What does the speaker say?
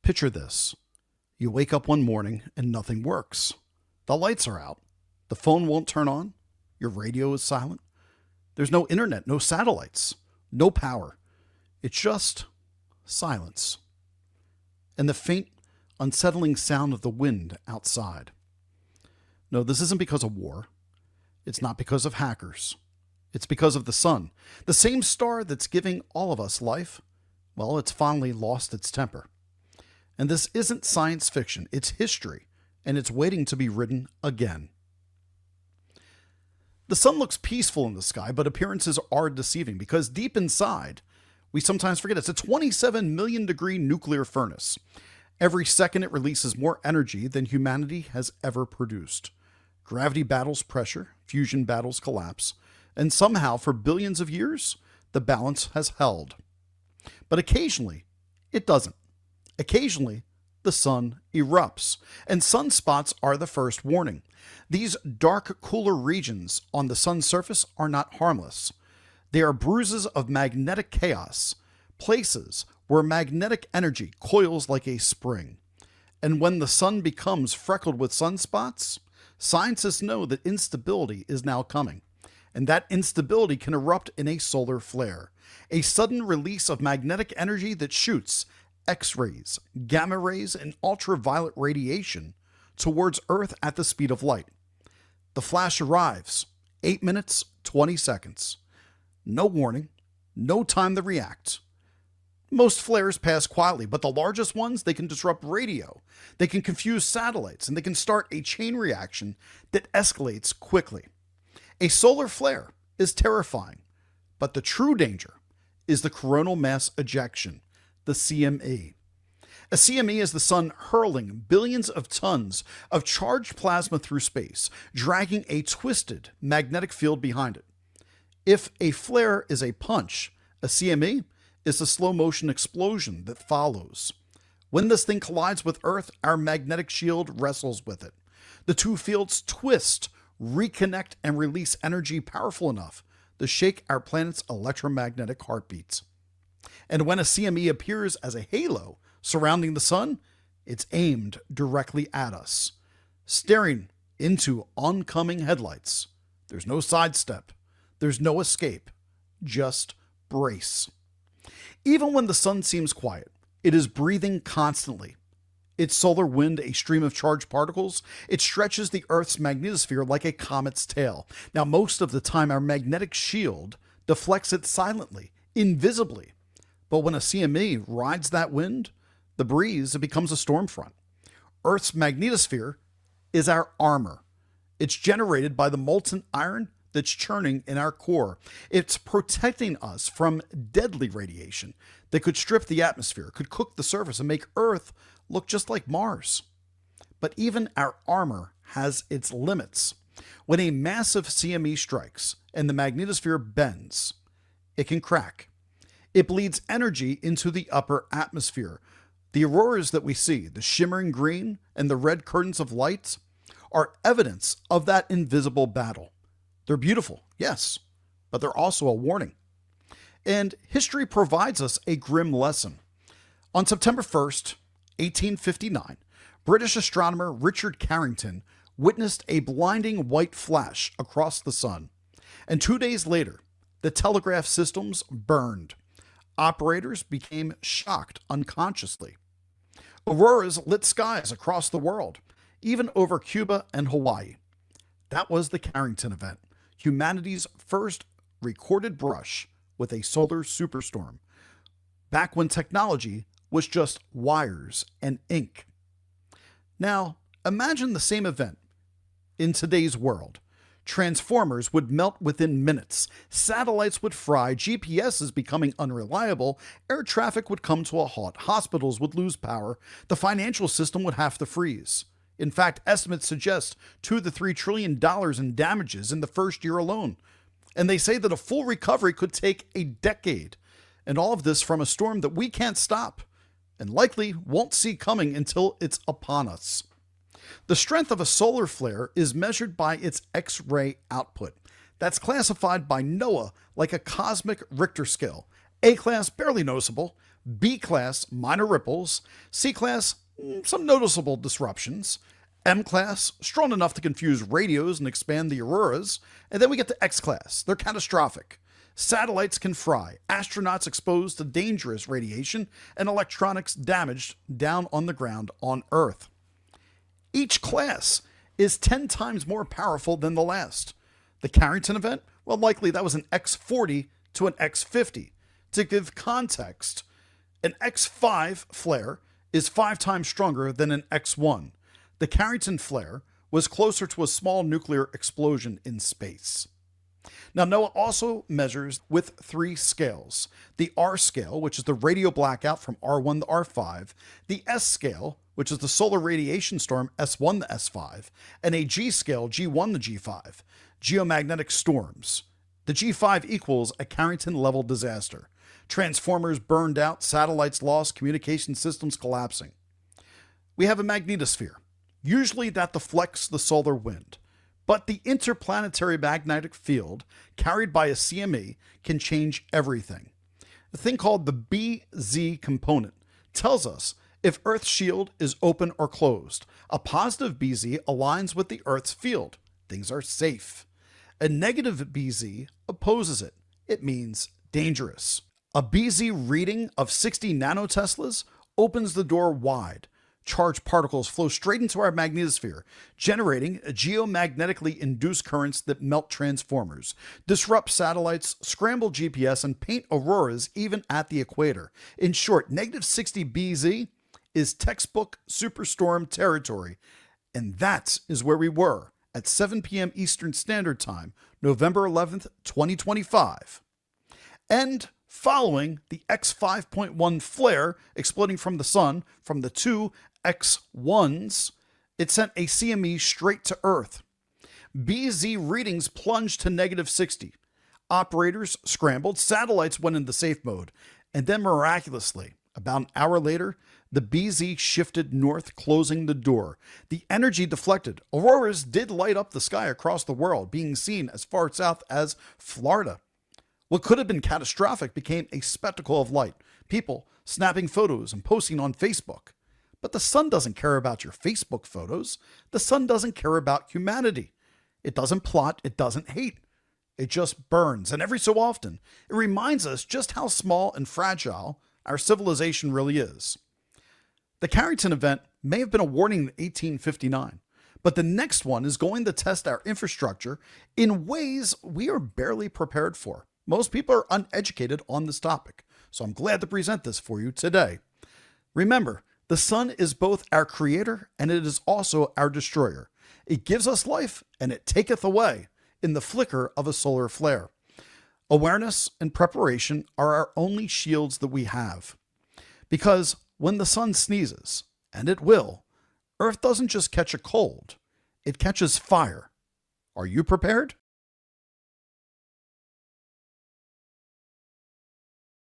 Picture this. You wake up one morning and nothing works. The lights are out. The phone won't turn on. Your radio is silent. There's no internet, no satellites, no power. It's just silence. And the faint, unsettling sound of the wind outside. No, this isn't because of war. It's not because of hackers. It's because of the sun. The same star that's giving all of us life. Well, it's finally lost its temper. And this isn't science fiction. It's history, and it's waiting to be written again. The sun looks peaceful in the sky, but appearances are deceiving because deep inside, we sometimes forget it's a 27 million degree nuclear furnace. Every second it releases more energy than humanity has ever produced. Gravity battles pressure, fusion battles collapse, and somehow for billions of years, the balance has held. But occasionally, it doesn't. Occasionally, the sun erupts, and sunspots are the first warning. These dark, cooler regions on the sun's surface are not harmless. They are bruises of magnetic chaos, places where magnetic energy coils like a spring. And when the sun becomes freckled with sunspots, scientists know that instability is now coming. And that instability can erupt in a solar flare, a sudden release of magnetic energy that shoots X-rays, gamma rays, and ultraviolet radiation towards Earth at the speed of light. The flash arrives, 8 minutes, 20 seconds. No warning, no time to react. Most flares pass quietly, but the largest ones, they can disrupt radio, they can confuse satellites, and they can start a chain reaction that escalates quickly. A solar flare is terrifying, but the true danger is the coronal mass ejection, the CME. A CME is the sun hurling billions of tons of charged plasma through space, dragging a twisted magnetic field behind it. If a flare is a punch, a CME is the slow motion explosion that follows. When this thing collides with Earth, our magnetic shield wrestles with it. The two fields twist, reconnect, and release energy powerful enough to shake our planet's electromagnetic heartbeats. And when a CME appears as a halo surrounding the sun, it's aimed directly at us, staring into oncoming headlights. There's no sidestep. There's no escape. Just brace. Even when the sun seems quiet, it is breathing constantly. Its solar wind, a stream of charged particles, it stretches the Earth's magnetosphere like a comet's tail. Now, most of the time, our magnetic shield deflects it silently, invisibly. But when a CME rides that wind, the breeze, it becomes a storm front. Earth's magnetosphere is our armor. It's generated by the molten iron that's churning in our core. It's protecting us from deadly radiation that could strip the atmosphere, could cook the surface, and make Earth look just like Mars. But even our armor has its limits. When a massive CME strikes and the magnetosphere bends, it can crack. It bleeds energy into the upper atmosphere. The auroras that we see, the shimmering green and the red curtains of light, are evidence of that invisible battle. They're beautiful, yes, but they're also a warning. And history provides us a grim lesson. On September 1st, 1859, British astronomer Richard Carrington witnessed a blinding white flash across the sun. And 2 days later, the telegraph systems burned. Operators became shocked unconsciously. Auroras lit skies across the world, even over Cuba and Hawaii. That was the Carrington Event, humanity's first recorded brush with a solar superstorm, back when technology was just wires and ink. Now, imagine the same event in today's world. Transformers would melt within minutes, satellites would fry, GPSs becoming unreliable, air traffic would come to a halt, hospitals would lose power, the financial system would have to freeze. In fact, estimates suggest $2 to $3 trillion in damages in the first year alone. And they say that a full recovery could take a decade. And all of this from a storm that we can't stop and likely won't see coming until it's upon us. The strength of a solar flare is measured by its X-ray output. That's classified by NOAA like a cosmic Richter scale. A class barely noticeable, B class, minor ripples. C class, some noticeable disruptions. M class, strong enough to confuse radios and expand the auroras. And then we get to X class. They're catastrophic. Satellites can fry, astronauts exposed to dangerous radiation, and electronics damaged down on the ground on Earth. Each class is 10 times more powerful than the last. The Carrington Event, well, likely that was an X40 to an X50. To give context, an X5 flare is 5 times stronger than an X1. The Carrington flare was closer to a small nuclear explosion in space. Now, NOAA also measures with 3 scales. The R scale, which is the radio blackout from R1 to R5, the S scale, which is the solar radiation storm S1 to S5, and a G scale G1 to G5, geomagnetic storms. The G5 equals a Carrington-level disaster. Transformers burned out, satellites lost, communication systems collapsing. We have a magnetosphere. Usually that deflects the solar wind. But the interplanetary magnetic field carried by a CME can change everything. The thing called the BZ component tells us if Earth's shield is open or closed. A positive BZ aligns with the Earth's field. Things are safe. A negative BZ opposes it. It means dangerous. A BZ reading of 60 nanoteslas opens the door wide. Charged particles flow straight into our magnetosphere, generating geomagnetically induced currents that melt transformers, disrupt satellites, scramble GPS, and paint auroras even at the equator. In short, negative 60 BZ is textbook superstorm territory, and that is where we were at 7 p.m. Eastern Standard Time, November 11th, 2025. And following the X5.1 flare exploding from the sun from the 2 X1s, it sent a CME straight to Earth. BZ readings plunged to negative 60. Operators scrambled, satellites went into safe mode, and then miraculously, about an hour later, the BZ shifted north, closing the door. The energy deflected. Auroras did light up the sky across the world, being seen as far south as Florida. What could have been catastrophic became a spectacle of light. People snapping photos and posting on Facebook. But the sun doesn't care about your Facebook photos. The sun doesn't care about humanity. It doesn't plot. It doesn't hate. It just burns. And every so often, it reminds us just how small and fragile our civilization really is. The Carrington Event may have been a warning in 1859, but the next one is going to test our infrastructure in ways we are barely prepared for. Most people are uneducated on this topic, so I'm glad to present this for you today. Remember, the sun is both our creator and it is also our destroyer. It gives us life and it taketh away in the flicker of a solar flare. Awareness and preparation are our only shields that we have. Because when the sun sneezes, and it will, Earth doesn't just catch a cold, it catches fire. Are you prepared?